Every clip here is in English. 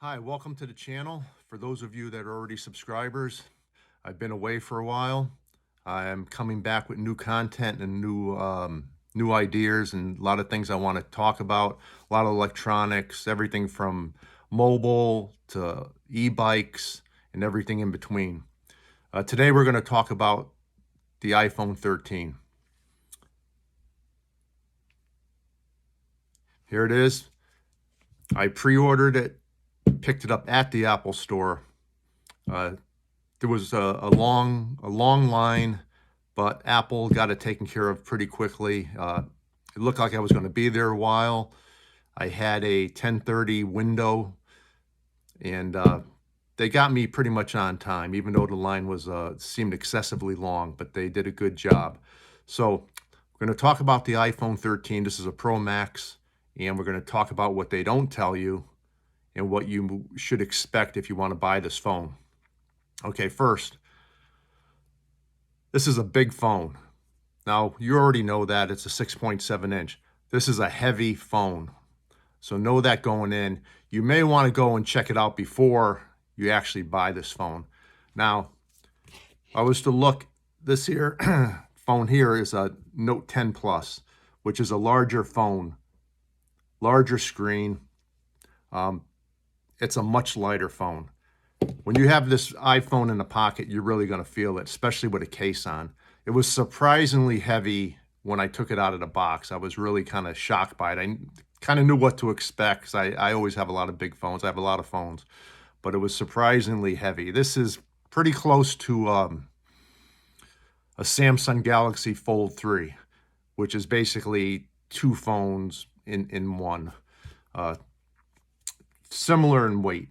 Hi, welcome to the channel. For those of you that are already subscribers, I've been away for a while. I am coming back with new content and new ideas and a lot of things I want to talk about. A lot of electronics, everything from mobile to e-bikes and everything in between. Today we're going to talk about the iPhone 13. Here it is. I pre-ordered it, picked it up at the Apple store. There was a long line, but Apple got it taken care of pretty quickly. It looked like I was going to be there a while. I had a 10:30 window, and they got me pretty much on time, even though the line was seemed excessively long, but they did a good job. So we're going to talk about the iPhone 13. This is a Pro Max, and we're going to talk about what they don't tell you and what you should expect if you want to buy this phone. Okay, first, this is a big phone. Now, you already know that it's a 6.7 inch. This is a heavy phone. So know that going in. You may want to go and check it out before you actually buy this phone. Now, I was to look, this here phone here is a Note 10 Plus, which is a larger phone, larger screen. It's a much lighter phone. When you have this iPhone in the pocket, you're really going to feel it, especially with a case on. It was surprisingly heavy when I took it out of the box. I was really kind of shocked by it. I kind of knew what to expect because I always have a lot of big phones. I have a lot of phones, but it was surprisingly heavy. This is pretty close to a Samsung Galaxy Fold 3, which is basically two phones in one. Similar in weight.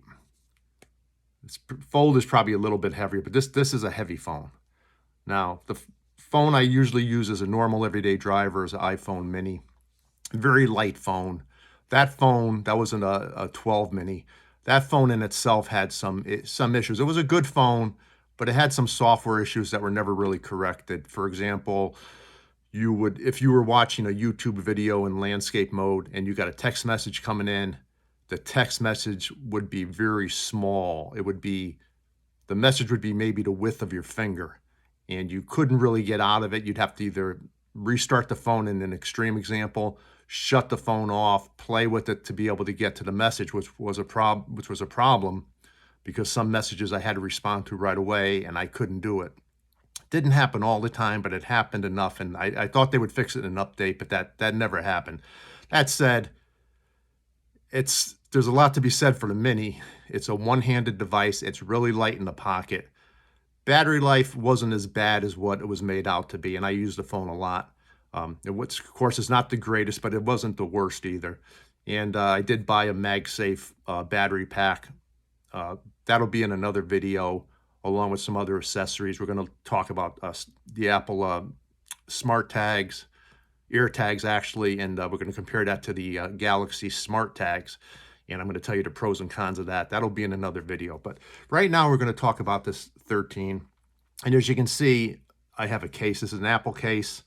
Fold is probably a little bit heavier, but this is a heavy phone. Now, the phone I usually use as a normal everyday driver is an iPhone mini. Very light phone. That phone, that was a 12 mini. That phone in itself had some issues. It was a good phone, but it had some software issues that were never really corrected. For example, if you were watching a YouTube video in landscape mode and you got a text message coming in, the text message would be very small. The message would be maybe the width of your finger, and you couldn't really get out of it. You'd have to either restart the phone in an extreme example, shut the phone off, play with it to be able to get to the message, which was a problem because some messages I had to respond to right away and I couldn't do it. It didn't happen all the time, but it happened enough, and I thought they would fix it in an update, but that never happened. That said, there's a lot to be said for the mini. It's a one-handed device. It's really light in the pocket. Battery life wasn't as bad as what it was made out to be, and I use the phone a lot. Which, of course, is not the greatest, but it wasn't the worst either. And I did buy a MagSafe battery pack. That'll be in another video, along with some other accessories. We're going to talk about the Apple smart tags, ear tags actually, and we're going to compare that to the Galaxy smart tags, and I'm going to tell you the pros and cons of that. That'll be in another video, but right now we're going to talk about this 13, and as you can see, I have a case. This is an Apple case.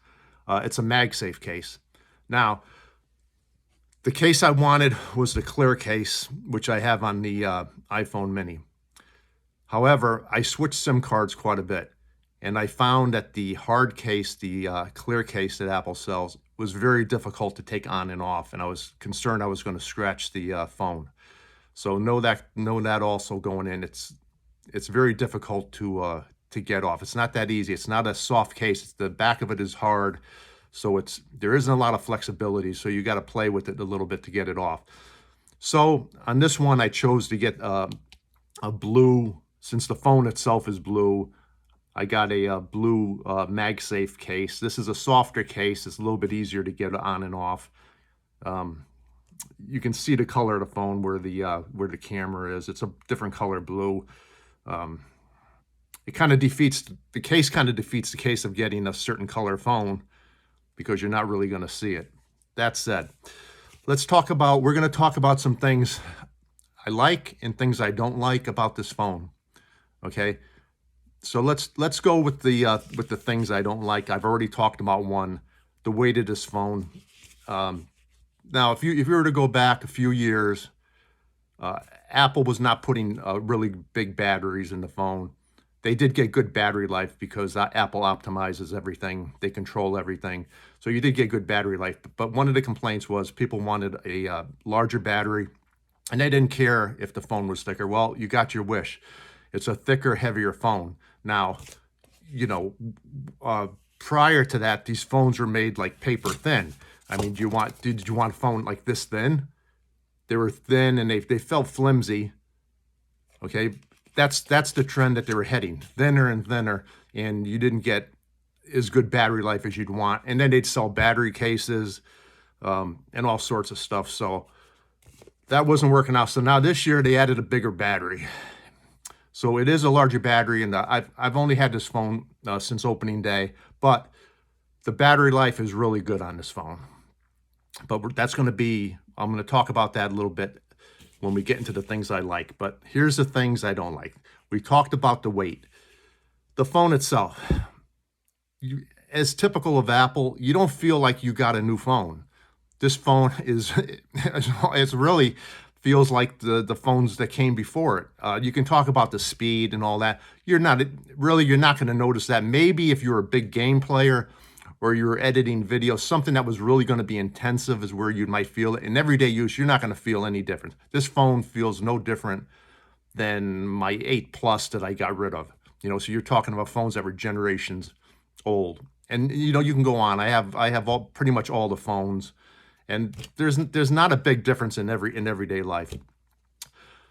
It's a MagSafe case. Now, the case I wanted was the clear case, which I have on the iPhone mini. However, I switched SIM cards quite a bit, and I found that the hard case, the clear case that Apple sells, was very difficult to take on and off, and I was concerned I was going to scratch the phone. So know that also going in. It's very difficult to get off. It's not that easy. It's not a soft case. The back of it is hard, so there isn't a lot of flexibility. So you got to play with it a little bit to get it off. So on this one, I chose to get a blue. Since the phone itself is blue, I got a blue MagSafe case. This is a softer case. It's a little bit easier to get on and off. You can see the color of the phone where the camera is. It's a different color blue. The case kind of defeats the case of getting a certain color phone because you're not really going to see it. That said, we're going to talk about some things I like and things I don't like about this phone. Okay, so let's go with the things I don't like. I've already talked about one, the weight of this phone. Now, if you were to go back a few years, Apple was not putting really big batteries in the phone. They did get good battery life because Apple optimizes everything. They control everything. So you did get good battery life. But one of the complaints was people wanted a larger battery, and they didn't care if the phone was thicker. Well, you got your wish. It's a thicker, heavier phone. Now, you know, prior to that, these phones were made like paper thin. I mean, did you want a phone like this thin? They were thin and they felt flimsy. Okay, that's the trend that they were heading, thinner and thinner, and you didn't get as good battery life as you'd want. And then they'd sell battery cases and all sorts of stuff. So that wasn't working out. So now this year they added a bigger battery. So it is a larger battery, and I've only had this phone since opening day, but the battery life is really good on this phone. But I'm going to talk about that a little bit when we get into the things I like. But here's the things I don't like. We talked about the weight. The phone itself, as typical of Apple, you don't feel like you got a new phone. This phone it's really feels like the phones that came before it. You can talk about the speed and all that. You're not going to notice that. Maybe if you're a big game player or you're editing video, something that was really going to be intensive is where you might feel it. In everyday use, you're not going to feel any difference. This phone feels no different than my 8 Plus that I got rid of. You know, so you're talking about phones that were generations old. And you know, you can go on. I have pretty much all the phones, and there's not a big difference in everyday life.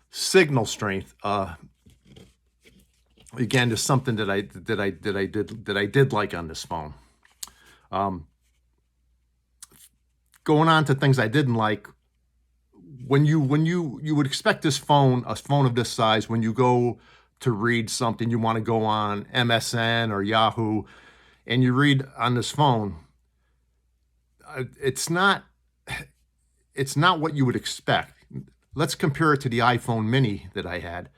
Signal strength, again, is something that I did like on this phone. Going on to things I didn't like, when you would expect a phone of this size, when you go to read something, you want to go on MSN or Yahoo, and you read on this phone, it's not what you would expect. Let's compare it to the iPhone mini that I had.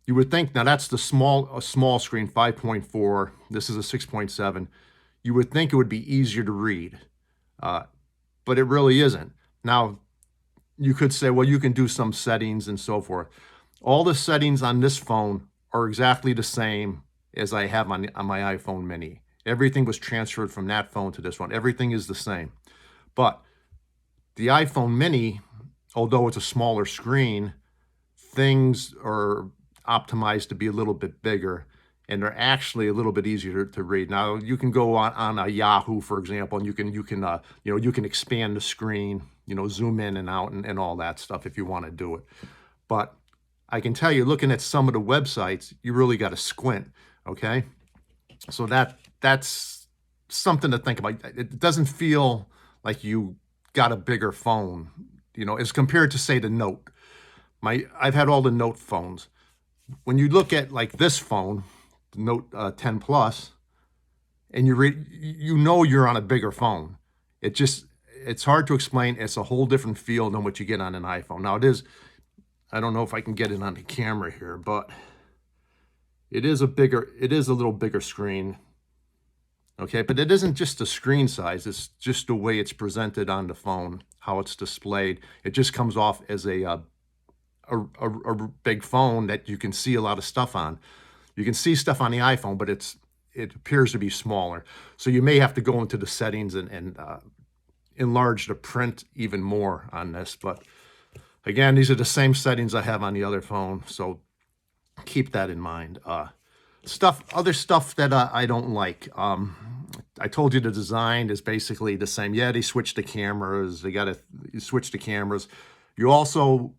You would think, now that's a small screen, 5.4. This is a 6.7. You would think it would be easier to read, but it really isn't. Now, you could say, well, you can do some settings and so forth. All the settings on this phone are exactly the same as I have on my iPhone mini. Everything was transferred from that phone to this one. Everything is the same. But the iPhone mini, although it's a smaller screen, things are optimized to be a little bit bigger, and they're actually a little bit easier to read. Now, you can go on a Yahoo, for example, and you can expand the screen, zoom in and out and all that stuff if you want to do it. But I can tell you, looking at some of the websites, you really got to squint, okay? So that's something to think about. It doesn't feel like you got a bigger phone, as compared to, say, the Note. I've had all the Note phones. When you look at like this phone, the Note 10 Plus, and you read, you're on a bigger phone. It's hard to explain. It's a whole different feel than what you get on an iPhone. Now it is, I don't know if I can get it on the camera here, but it is a little bigger screen. Okay, but it isn't just the screen size, it's just the way it's presented on the phone, how it's displayed. It just comes off as a big phone that you can see a lot of stuff on. You can see stuff on the iPhone, but it appears to be smaller. So you may have to go into the settings and enlarge the print even more on this. But again, these are the same settings I have on the other phone, so keep that in mind. Other stuff that I don't like. I told you the design is basically the same. Yeah, they switched the cameras. They got to switch the cameras. You also,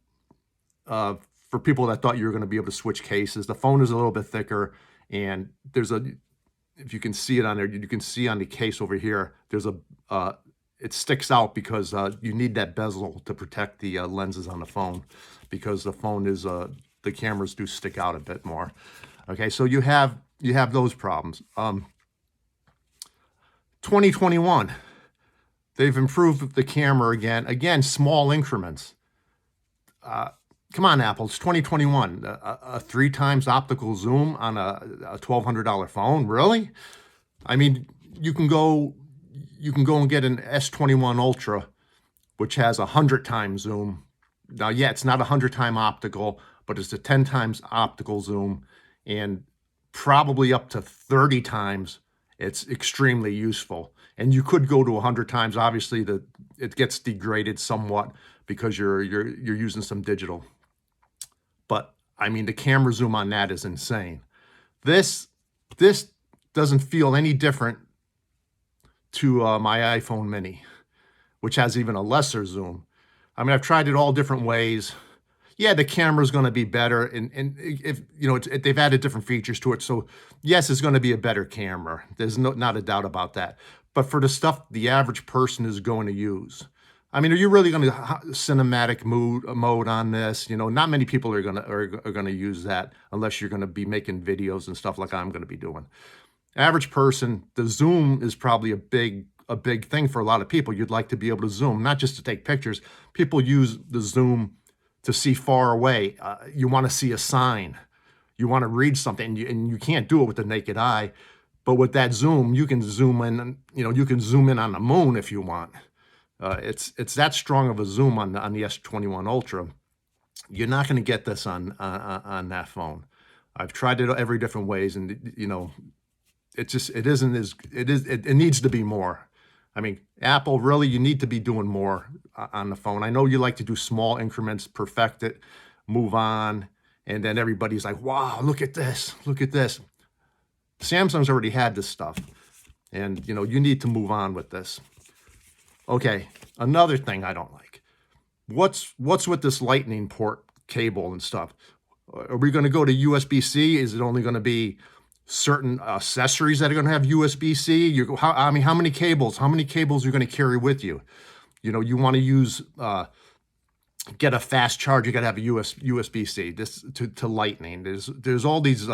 for people that thought you were going to be able to switch cases, the phone is a little bit thicker, and if you can see it on there, you can see on the case over here, it sticks out because you need that bezel to protect the lenses on the phone, because the phone is, the cameras do stick out a bit more. Okay, so you have those problems. 2021, they've improved the camera again. Again, small increments. Come on, Apple, it's 2021. A 3 times optical zoom on a $1,200 phone, really? I mean, you can go and get an S21 Ultra, which has 100 times zoom. Now, yeah, it's not 100-time optical, but it's a 10 times optical zoom, and probably up to 30 times. It's extremely useful. And you could go to 100 times. Obviously, it gets degraded somewhat because you're using some digital. But I mean, the camera zoom on that is insane. This doesn't feel any different to my iPhone mini, which has even a lesser zoom. I mean, I've tried it all different ways. Yeah, the camera's going to be better, and if you know, they've added different features to it. So yes, it's going to be a better camera. There's not a doubt about that. But for the stuff the average person is going to use, I mean, are you really going to cinematic mode on this? You know, not many people are going to use that unless you're going to be making videos and stuff like I'm going to be doing. Average person, the zoom is probably a big thing for a lot of people. You'd like to be able to zoom, not just to take pictures. People use the zoom to see far away. You want to see a sign. You want to read something, and you can't do it with the naked eye. But with that zoom, you can zoom in. You know, you can zoom in on the moon if you want. It's that strong of a zoom on the S21 Ultra. You're not going to get this on that phone. I've tried it every different ways, and you know, it needs to be more. I mean, Apple, really, you need to be doing more on the phone. I know you like to do small increments, perfect it, move on, and then everybody's like, wow, look at this, look at this. Samsung's already had this stuff, and you know, you need to move on with this. Okay, another thing I don't like. What's with this lightning port cable and stuff? Are we going to go to USB-C? Is it only going to be certain accessories that are going to have USB-C? I mean, how many cables? How many cables are you going to carry with you? You know, you want to use get a fast charge. You got to have a USB-C. This to Lightning. There's all these.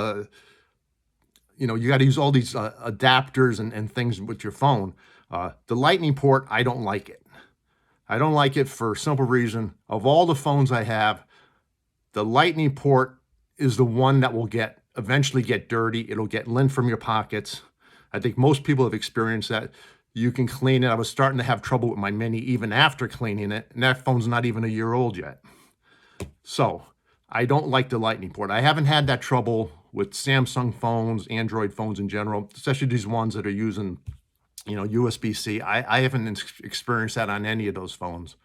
You know, you got to use all these adapters and things with your phone. The Lightning port, I don't like it. I don't like it for a simple reason. Of all the phones I have, the Lightning port is the one that will eventually get dirty. It'll get lint from your pockets. I think most people have experienced that. You can clean it. I was starting to have trouble with my Mini even after cleaning it, and that phone's not even a year old yet. So I don't like the Lightning port. I haven't had that trouble with Samsung phones, Android phones in general, especially these ones that are using, you know, USB-C. I haven't experienced that on any of those phones.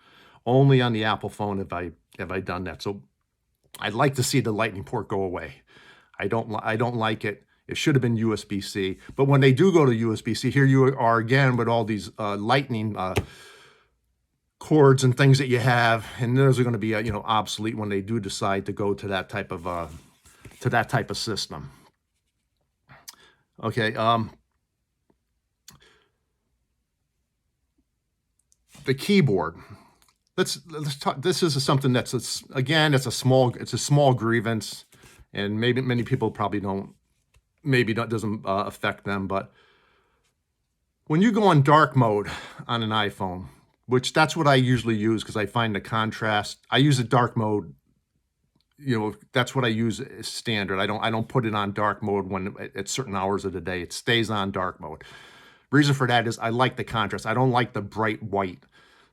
Only on the Apple phone have I done that. So I'd like to see the Lightning port go away. I don't like it. It should have been USB-C. But when they do go to USB-C, here you are again with all these Lightning cords and things that you have, and those are going to be you know, obsolete when they do decide to go to that type of system. Okay. The keyboard. Let's talk. This is something that's it's a small grievance, and maybe many people probably doesn't affect them. But when you go on dark mode on an iPhone, which that's what I usually use because I find the contrast. I use a dark mode. You know, that's what I use as standard. I don't put it on dark mode when at certain hours of the day. It stays on dark mode. Reason for that is I like the contrast. I don't like the bright white,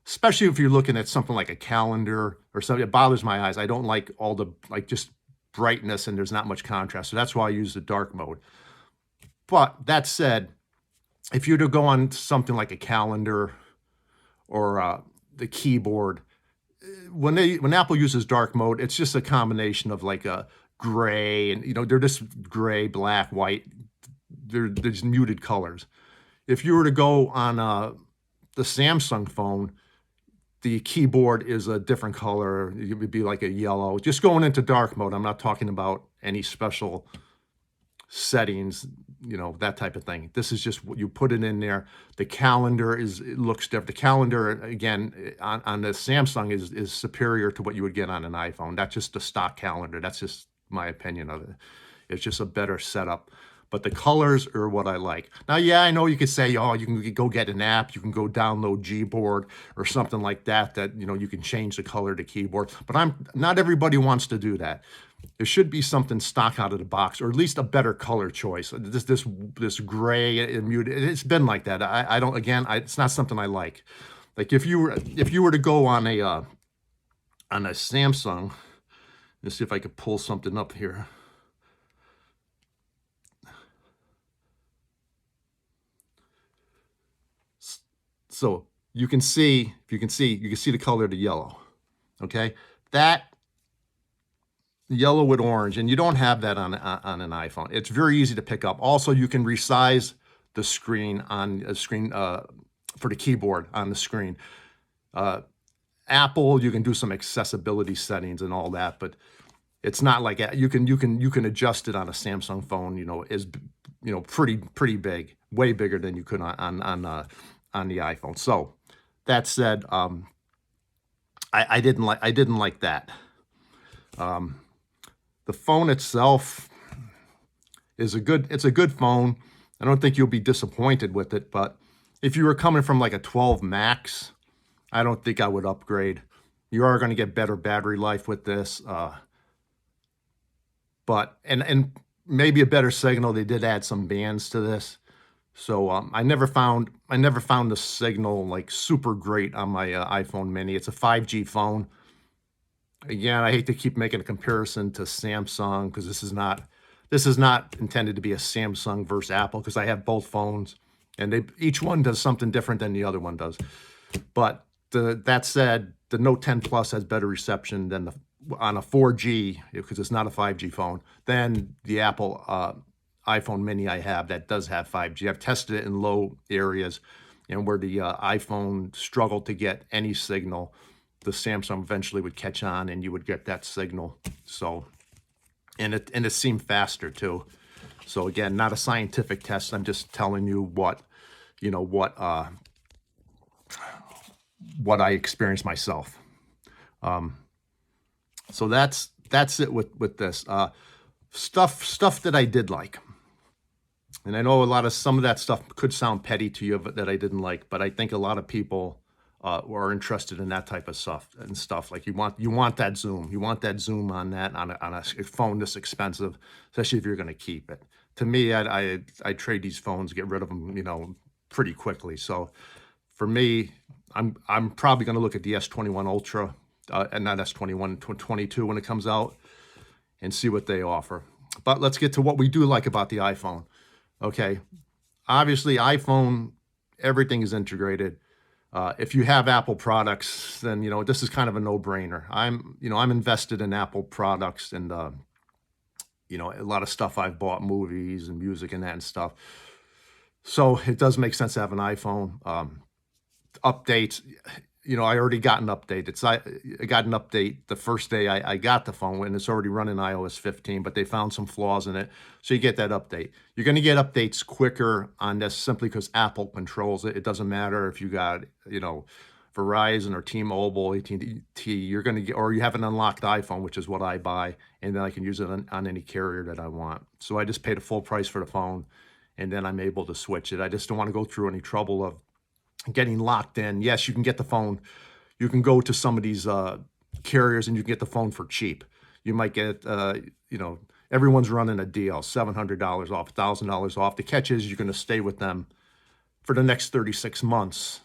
especially if you're looking at something like a calendar or something. It bothers my eyes. I don't like all the just brightness and there's not much contrast. So that's why I use the dark mode. But that said, if you were to go on something like a calendar or the keyboard, when Apple uses dark mode, it's just a combination of like a gray and, you know, they're just gray, black, white. They're just muted colors. If you were to go on the Samsung phone, the keyboard is a different color. It would be like a yellow. Just going into dark mode, I'm not talking about any special settings, you know, that type of thing. This is just what you put it in there. The calendar it looks different. The calendar, again, on the Samsung is superior to what you would get on an iPhone. That's just the stock calendar. That's just my opinion of it. It's just a better setup. But the colors are what I like. Now, yeah, I know you could say, oh, you can go get an app, you can go download Gboard or something like that, you know, you can change the color to keyboard. But not everybody wants to do that. There should be something stock out of the box, or at least a better color choice. This gray and muted, it's been like that. I don't, again, it's not something I like. Like if you were to go on on a Samsung, let's see if I could pull something up here. So you can see, if you can see, you can see the color of the yellow. Okay, that yellow with orange, and you don't have that on an iPhone. It's very easy to pick up. Also, you can resize the screen on a screen for the keyboard on the screen. Apple, you can do some accessibility settings and all that, but it's not like you can adjust it on a Samsung phone. Is pretty big, way bigger than you could on the iPhone. So that said, I didn't like that. The phone itself is it's a good phone. I don't think you'll be disappointed with it, but if you were coming from like a 12 Max, I don't think I would upgrade. You are going to get better battery life with this, but maybe a better signal. They did add some bands to this, so I never found the signal like super great on my iPhone Mini. It's a 5G phone. Again, I hate to keep making a comparison to Samsung because this is not intended to be a Samsung versus Apple, because I have both phones and each one does something different than the other one does. But that said, the Note 10 Plus has better reception than on a 4G, because it's not a 5G phone, than the Apple iPhone Mini I have that does have 5G. I've tested it in low areas, and where the iPhone struggled to get any signal, the Samsung eventually would catch on and you would get that signal. So, and it seemed faster too. So again, not a scientific test. I'm just telling you what I experienced myself. So that's it with this stuff that I did like. And I know some of that stuff could sound petty to you that I didn't like, but I think a lot of people are interested in that type of stuff. Like you want that zoom. You want that zoom on a phone this expensive, especially if you're going to keep it. To me, I trade these phones, get rid of them, pretty quickly. So for me, I'm probably going to look at the S21 Ultra, and not S21, 22 when it comes out, and see what they offer. But let's get to what we do like about the iPhone. Okay, obviously iPhone, everything is integrated. If you have Apple products, then this is kind of a no-brainer. I'm invested in Apple products, and a lot of stuff I've bought, movies and music and that and stuff. So it does make sense to have an iPhone. Updates, I already got an update. I got an update the first day I got the phone, and it's already running iOS 15, but they found some flaws in it. So you get that update. You're going to get updates quicker on this simply because Apple controls it. It doesn't matter if you got, Verizon or T-Mobile, AT&T, you're going to get, or you have an unlocked iPhone, which is what I buy, and then I can use it on any carrier that I want. So I just pay the full price for the phone, and then I'm able to switch it. I just don't want to go through any trouble of getting locked in. Yes, you can get the phone. You can go to some of these carriers and you can get the phone for cheap. You might get, everyone's running a deal, $700 off, $1,000 off. The catch is you're going to stay with them for the next 36 months.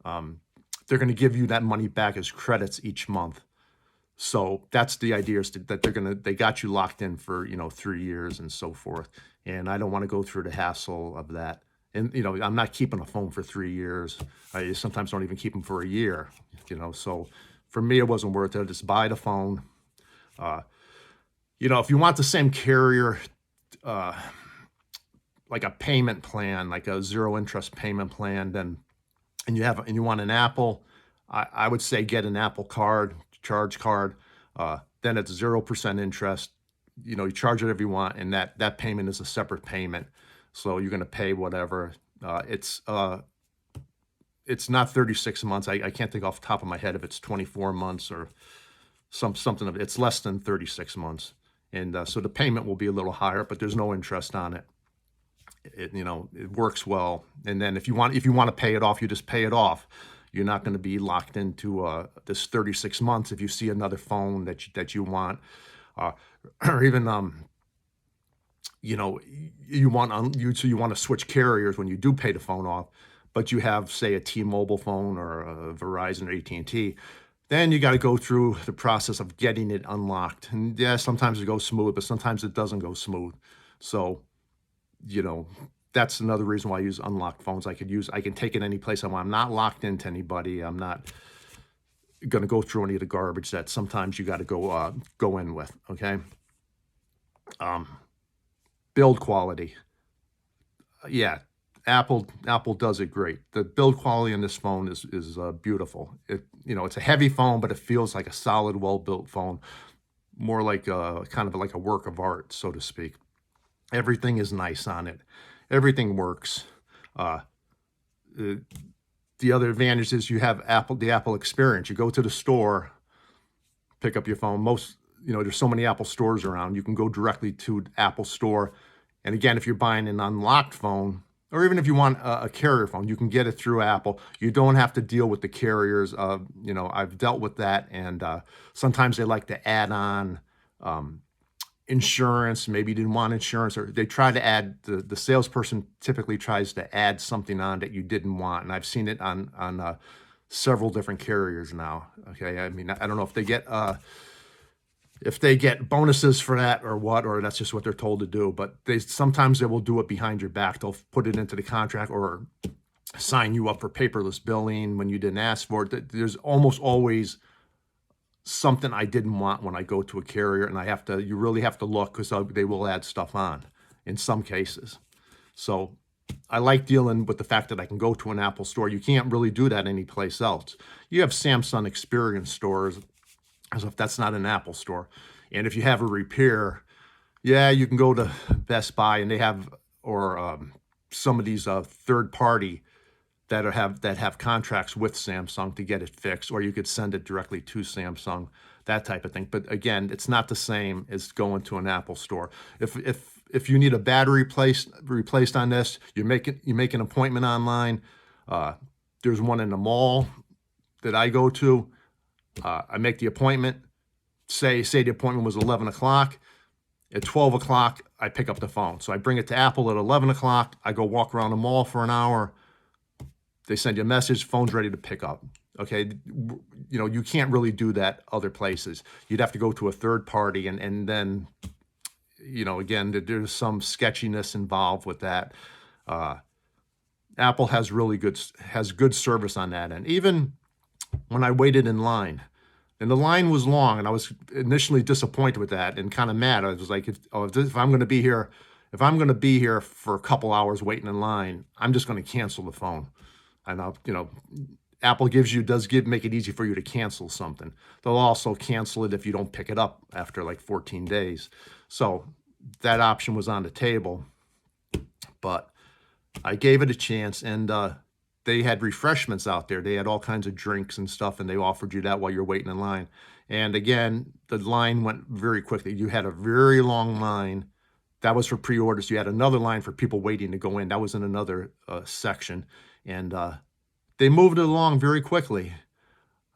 They're going to give you that money back as credits each month. So that's the idea, is that they got you locked in for 3 years and so forth. And I don't want to go through the hassle of that. And, I'm not keeping a phone for 3 years. I sometimes don't even keep them for a year, So for me, it wasn't worth it. Just buy the phone. If you want the same carrier, like a payment plan, like a zero interest payment plan, and you want an Apple, I would say get an Apple card, charge card. Then it's 0% interest. You charge whatever you want, and that payment is a separate payment. So you're going to pay whatever. It's not 36 months. I can't think off the top of my head if it's 24 months or something of it. It's less than 36 months. And so the payment will be a little higher, but there's no interest on it. It works well. And then if you want to pay it off, you just pay it off. You're not going to be locked into this 36 months if you see another phone that you want, or even you want to switch carriers when you do pay the phone off, but you have, say, a T-Mobile phone or a Verizon or AT&T, Then you got to go through the process of getting it unlocked. And yeah, sometimes it goes smooth, but sometimes it doesn't go smooth. So, you know, that's another reason why I use unlocked phones. I can take it any place I want. I'm not locked into anybody. I'm not going to go through any of the garbage that sometimes you got to go in with. Okay. Build quality. Yeah, Apple does it great. The build quality on this phone is beautiful. It's a heavy phone, but it feels like a solid, well-built phone, more like a kind of like a work of art, so to speak. Everything is nice on it. Everything works. The other advantage is you have the Apple experience. You go to the store, pick up your phone. There's so many Apple stores around. You can go directly to Apple Store. And again, if you're buying an unlocked phone, or even if you want a carrier phone, you can get it through Apple. You don't have to deal with the carriers. I've dealt with that, and sometimes they like to add on insurance. Maybe you didn't want insurance, or they try to add, the salesperson typically tries to add something on that you didn't want. And I've seen it on several different carriers now. Okay, I mean, I don't know if they get bonuses for that or what, or that's just what they're told to do. But sometimes they will do it behind your back. They'll put it into the contract or sign you up for paperless billing when you didn't ask for it. There's almost always something I didn't want when I go to a carrier, and you really have to look, because they will add stuff on in some cases. So I like dealing with the fact that I can go to an Apple store. You can't really do that anyplace else. You have Samsung experience stores, as if that's not an Apple store. And if you have a repair, yeah, you can go to Best Buy, and they have, or some of these third party that have contracts with Samsung to get it fixed, or you could send it directly to Samsung, that type of thing. But again, it's not the same as going to an Apple store. If you need a battery replaced on this, you make an appointment online. There's one in the mall that I go to. I make the appointment. Say the appointment was 11 o'clock. At 12 o'clock, I pick up the phone. So I bring it to Apple at 11 o'clock. I go walk around the mall for an hour. They send you a message, phone's ready to pick up. Okay, you can't really do that other places. You'd have to go to a third party, and then, again, there's some sketchiness involved with that. Apple has good service on that end. Even when I waited in line, and the line was long, and I was initially disappointed with that and kind of mad. I was like, if I'm going to be here for a couple hours waiting in line, I'm just going to cancel the phone. And Apple does make it easy for you to cancel something. They'll also cancel it if you don't pick it up after like 14 days. So that option was on the table, but I gave it a chance, and they had refreshments out there. They had all kinds of drinks and stuff, and they offered you that while you're waiting in line. And again, the line went very quickly. You had a very long line. That was for pre-orders. You had another line for people waiting to go in. That was in another section. And they moved it along very quickly.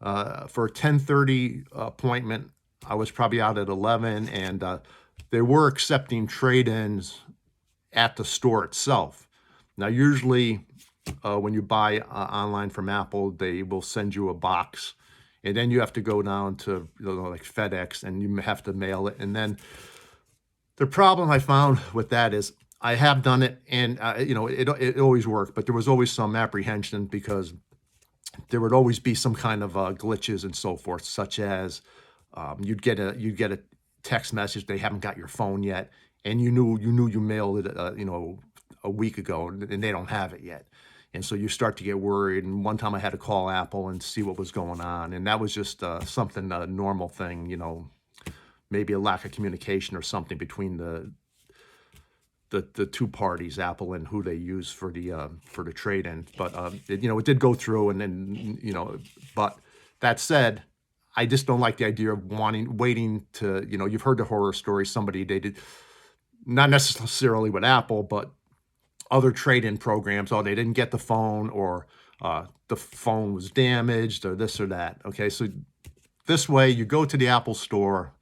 For a 10:30 appointment, I was probably out at 11, and they were accepting trade-ins at the store itself. Now, usually when you buy online from Apple, they will send you a box, and then you have to go down to like FedEx, and you have to mail it. And then the problem I found with that is, I have done it, and it always worked, but there was always some apprehension, because there would always be some kind of glitches and so forth, such as you'd get a text message, they haven't got your phone yet, and you knew you mailed it a week ago, and they don't have it yet. And so you start to get worried. And one time I had to call Apple and see what was going on, and that was just something, a normal thing, maybe a lack of communication or something between the two parties, Apple and who they use for the trade-in. But it did go through, and then But that said, I just don't like the idea of waiting to You've heard the horror stories. They did, not necessarily with Apple, but other trade-in programs. Oh, they didn't get the phone, or the phone was damaged, or this or that. Okay, so this way, you go to the Apple store.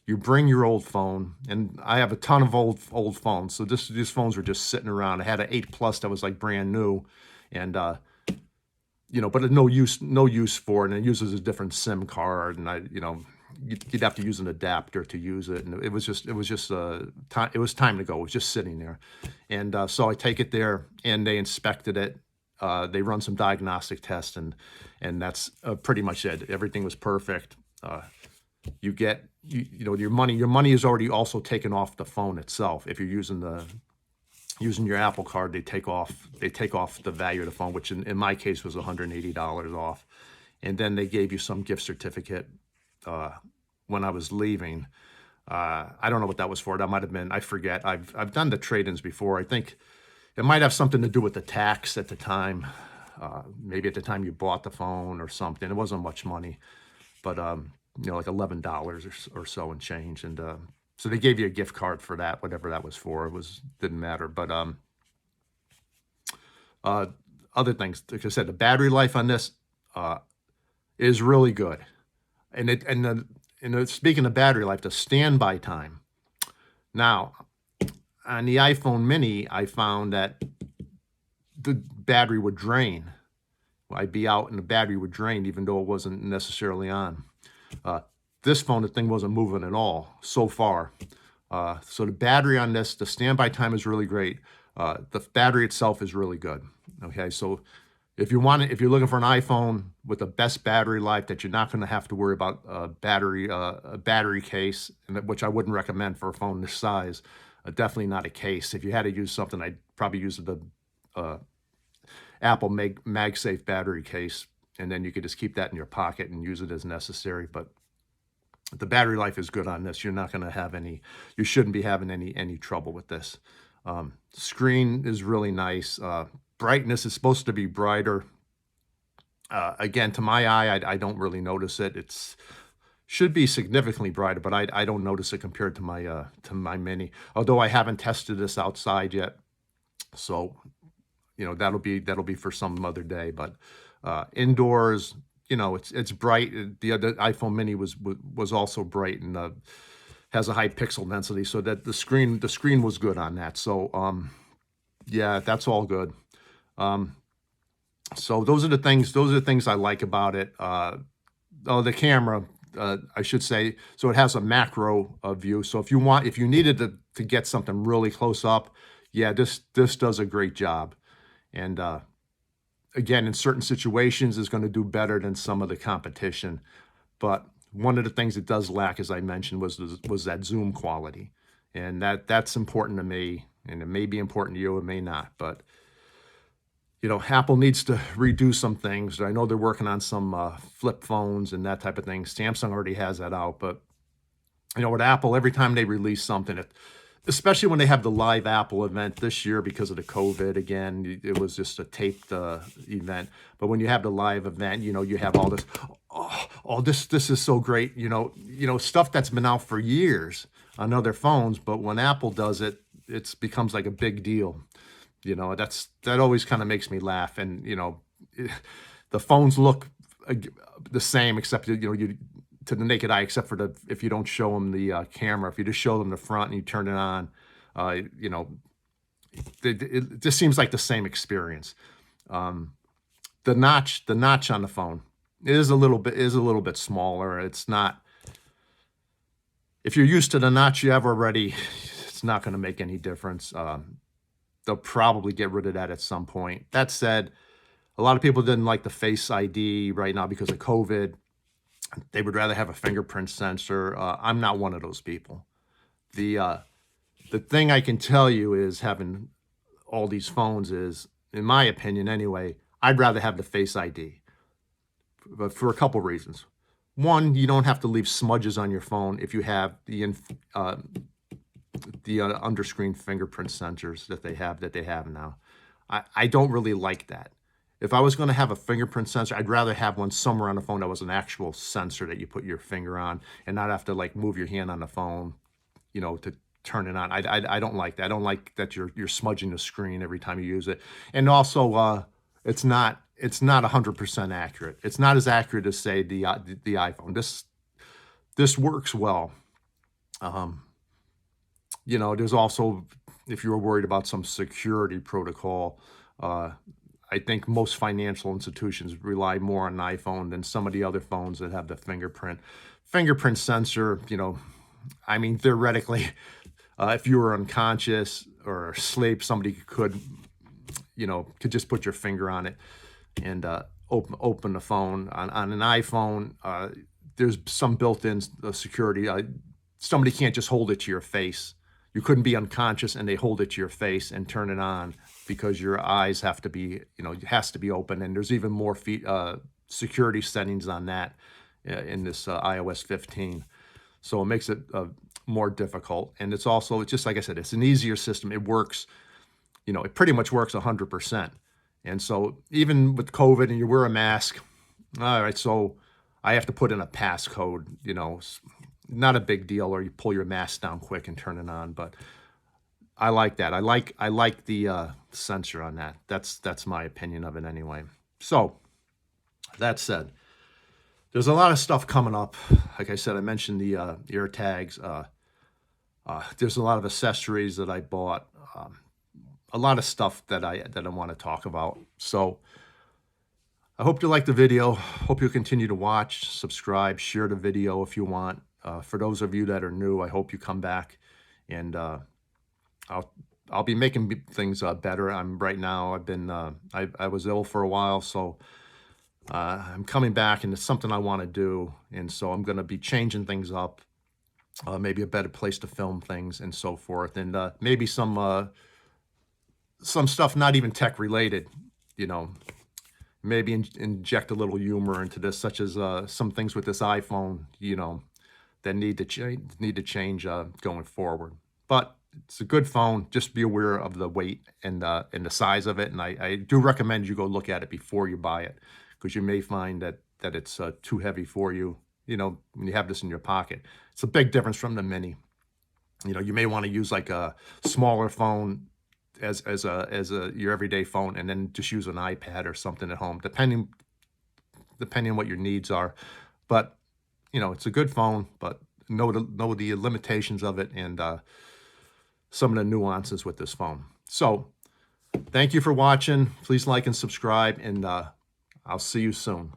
You bring your old phone, and I have a ton of old phones. So these phones were just sitting around. I had an 8 Plus that was like brand new, and but no use for it, and it uses a different SIM card, and you'd have to use an adapter to use it, and it was time to go. It was just sitting there, and so I take it there, and they inspected it. They run some diagnostic tests, and that's pretty much it. Everything was perfect. You get your money. Your money is already also taken off the phone itself. If you're using your Apple Card, they take off the value of the phone, which in my case was $180 off, and then they gave you some gift certificate when I was leaving. I don't know what that was for. That might have been, I forget. I've done the trade-ins before. I think it might have something to do with the tax at the time. Maybe at the time you bought the phone or something. It wasn't much money, but like $11 or so and change, and so they gave you a gift card for that, whatever that was for. Didn't matter. But other things, like I said, the battery life on this is really good, and speaking of battery life, the standby time. Now, on the iPhone Mini, I found that the battery would drain. I'd be out and the battery would drain, even though it wasn't necessarily on. This phone, the thing wasn't moving at all so far. So the battery on this, the standby time is really great. The battery itself is really good. Okay, so if you're looking for an iPhone with the best battery life that you're not going to have to worry about a battery case, which I wouldn't recommend for a phone this size. Definitely not a case. If you had to use something, I'd probably use the Apple MagSafe battery case, and then you could just keep that in your pocket and use it as necessary. But the battery life is good on this. You're not going to have you shouldn't be having any trouble with this. Screen is really nice. Brightness is supposed to be brighter. Again, to my eye, I don't really notice it. Should be significantly brighter, but I don't notice it compared to my Mini. Although I haven't tested this outside yet, so that'll be for some other day. But indoors, it's bright. The other iPhone Mini was also bright and has a high pixel density, so that the screen was good on that. So yeah, that's all good. So those are the things I like about it. The camera, I should say, so it has a macro view. So if you needed to get something really close up, yeah, this does a great job. And again, in certain situations, is going to do better than some of the competition. But one of the things it does lack, as I mentioned, was that zoom quality, and that's important to me, and it may be important to you, it may not. But Apple needs to redo some things. I know they're working on some flip phones and that type of thing. Samsung already has that out, but with Apple, every time they release something, especially when they have the live Apple event this year, because of the COVID, again, it was just a taped event. But when you have the live event, you have all this, this is so great, stuff that's been out for years on other phones. But when Apple does it, it becomes like a big deal. That always kind of makes me laugh. And, the phones look the same, except, to the naked eye, except for if you don't show them the camera. If you just show them the front and you turn it on, it just seems like the same experience. The notch on the phone is a little bit smaller. It's not, if you're used to the notch you have already, it's not going to make any difference. They'll probably get rid of that at some point. That said, a lot of people didn't like the Face ID right now because of COVID. They would rather have a fingerprint sensor. I'm not one of those people. The thing I can tell you is, having all these phones is, in my opinion anyway, I'd rather have the Face ID, but for a couple reasons. One, you don't have to leave smudges on your phone if you have the underscreen fingerprint sensors that they have now. I don't really like that. If I was going to have a fingerprint sensor, I'd rather have one somewhere on the phone that was an actual sensor that you put your finger on, and not have to move your hand on the phone, to turn it on. I don't like that. I don't like that you're smudging the screen every time you use it. And also, it's not 100% accurate. It's not as accurate as, say, the iPhone. This works well. There's also, if you were worried about some security protocol, I think most financial institutions rely more on an iPhone than some of the other phones that have the fingerprint sensor. I mean, theoretically, if you were unconscious or asleep, somebody could just put your finger on it and open the phone. On an iPhone, there's some built-in security. Somebody can't just hold it to your face. You couldn't be unconscious and they hold it to your face and turn it on, because your eyes have to be, it has to be open. And there's even more security settings on that in this iOS 15. So it makes it more difficult. And it's also, just like I said, it's an easier system. It works, it pretty much works 100%. And so even with COVID and you wear a mask, all right, so I have to put in a passcode, not a big deal, or you pull your mask down quick and turn it on. But I like that. I like the sensor on that. That's my opinion of it anyway. So that said, there's a lot of stuff coming up. Like I said, I mentioned the ear tags. There's a lot of accessories that I bought. A lot of stuff that I want to talk about. So I hope you like the video. Hope you continue to watch, subscribe, share the video if you want. For those of you that are new, I hope you come back, and I'll be making things better. Right now, I was ill for a while, so I'm coming back, and it's something I want to do, and so I'm going to be changing things up. Maybe a better place to film things and so forth, and maybe some stuff not even tech related, maybe inject a little humor into this, such as some things with this iPhone, that need to change going forward. But it's a good phone. Just be aware of the weight and the size of it, and I do recommend you go look at it before you buy it, because you may find that it's too heavy for you. When you have this in your pocket, it's a big difference from the mini. You may want to use like a smaller phone as your everyday phone, and then just use an iPad or something at home, depending on what your needs are. But it's a good phone, but know the limitations of it and some of the nuances with this phone. So thank you for watching. Please like and subscribe, and I'll see you soon.